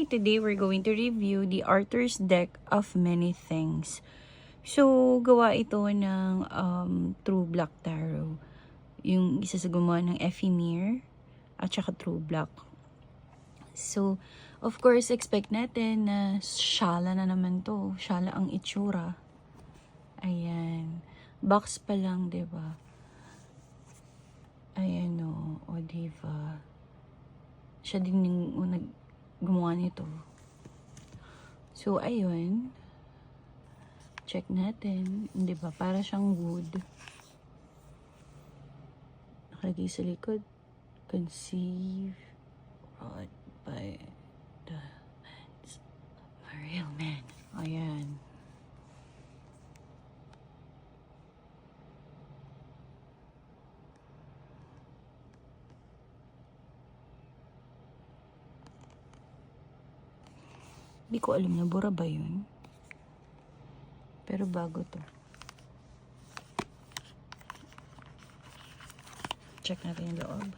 Hi! Today we're going to review the Arthur's Deck of Many Things. So, gawa ito ng True Black Tarot. Yung isa sa gumawa ng Ephemere at saka True Black. So, of course, expect natin na shala na naman to. Shala ang itsura. Ayan. Box pa lang, diba? Ayan o, diba? Siya din yung gumawa nito. So, ayun. Check natin. Di ba? Para siyang wood. Nakalagay sa likod. Conceive brought by the hands of a real man. Ayan. Hindi ko alam na bura ba yun. Pero bago to. Check natin yung loob.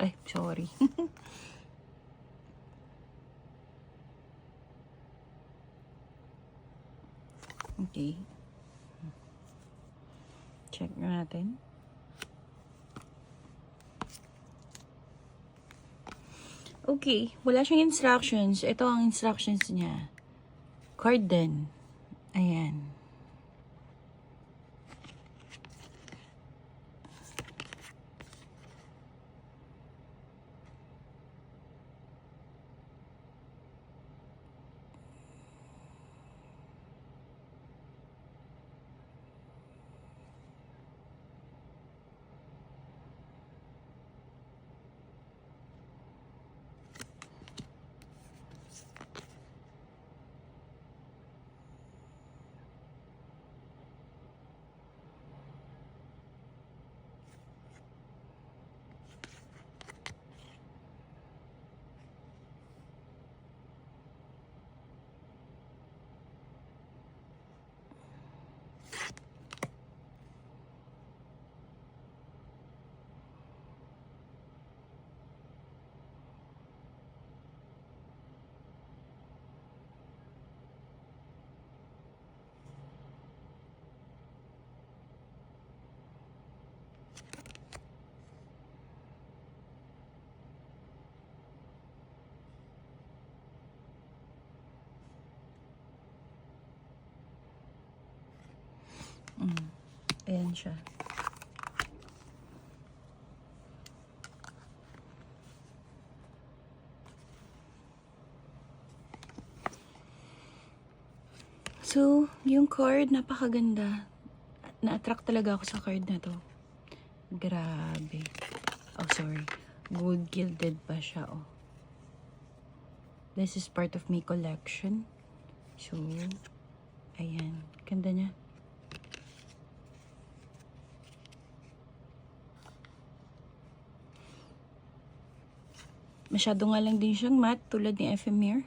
Ay, sorry. Okay. Check natin. Okay, wala siyang instructions. Ito ang instructions niya. Card din. Ayan. Ayan siya. So, yung card, napakaganda. Na-attract talaga ako sa card na to. Grabe. Oh, sorry. Gold gilded pa siya, oh. This is part of my collection. So, ayan. Ganda niya. Masyado nga lang din siyang matte, tulad ni Ephemere.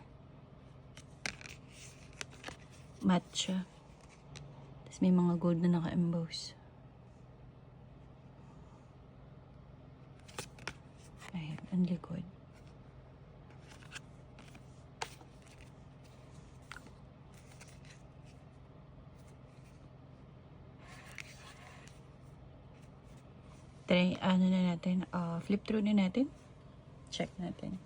Matte siya. Tapos may mga gold na naka-emboss. Ayan, ang likod. Try, ano na natin, flip through na natin. Check natin.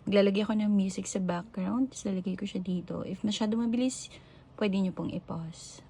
Maglalagay ako ng music sa background. Tapos lalagay ko siya dito. If masyado mabilis, pwede nyo pong i-pause.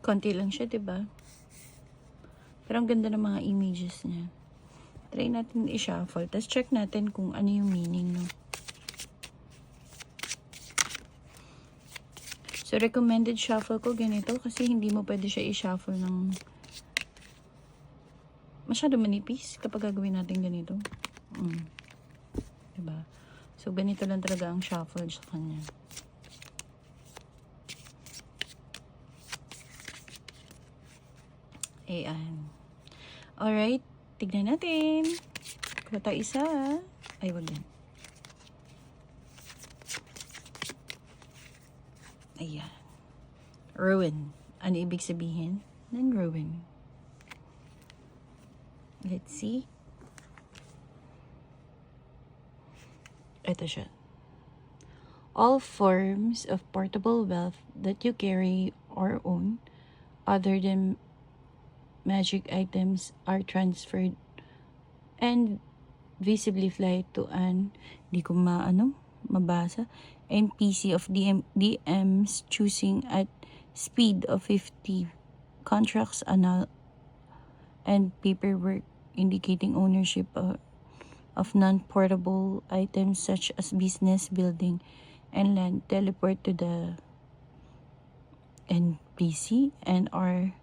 Konti lang siya, diba? Pero ang ganda ng mga images niya. Try natin i-shuffle. Tapos check natin kung ano yung meaning, no? So, recommended shuffle ko ganito kasi hindi mo pwede siya i-shuffle ng masyado manipis kapag gagawin natin ganito. Diba? So, ganito lang talaga ang shuffle sa kanya. Ayan. Alright. Tignan natin. Kuha tayo isa. Ay, wag yan. Ayan. Ruin. Ano ibig sabihin ng ruin? Let's see. Ito siya. All forms of portable wealth that you carry or own, other than magic items, are transferred and visibly fly to an, di ko mabasa, NPC of DMs choosing at speed of 50 contracts and paperwork indicating ownership of non-portable items such as business, building, and land. Teleport to the NPC and are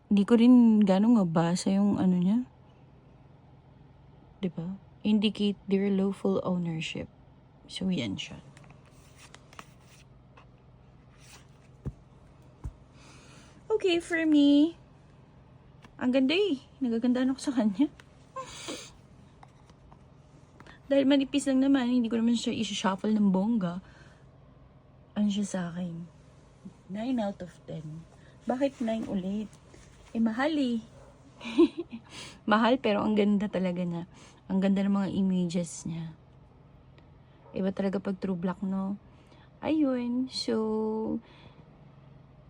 hindi ko rin ganong mabasa yung ano niya. Diba? Indicate their lawful ownership. So, yan siya. Okay, for me, ang ganda eh. Nagagandaan ako sa kanya. Dahil manipis lang naman, hindi ko naman siya i-shuffle ng bongga. Ano siya sa akin? 9 out of 10. Bakit 9 ulit? Mahal eh. Mahal pero ang ganda talaga na. Ang ganda ng mga images niya. Iba talaga pag true black, no? Ayun. So,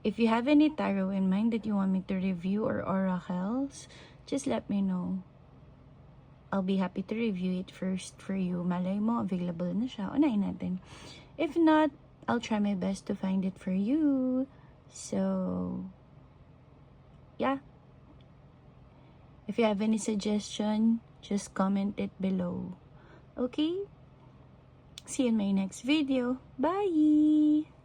if you have any tarot in mind that you want me to review or oracles, just let me know. I'll be happy to review it first for you. Malay mo, available na siya. Unahin natin. If not, I'll try my best to find it for you. So, yeah. If you have any suggestion, just comment it below. Okay? See you in my next video. Bye!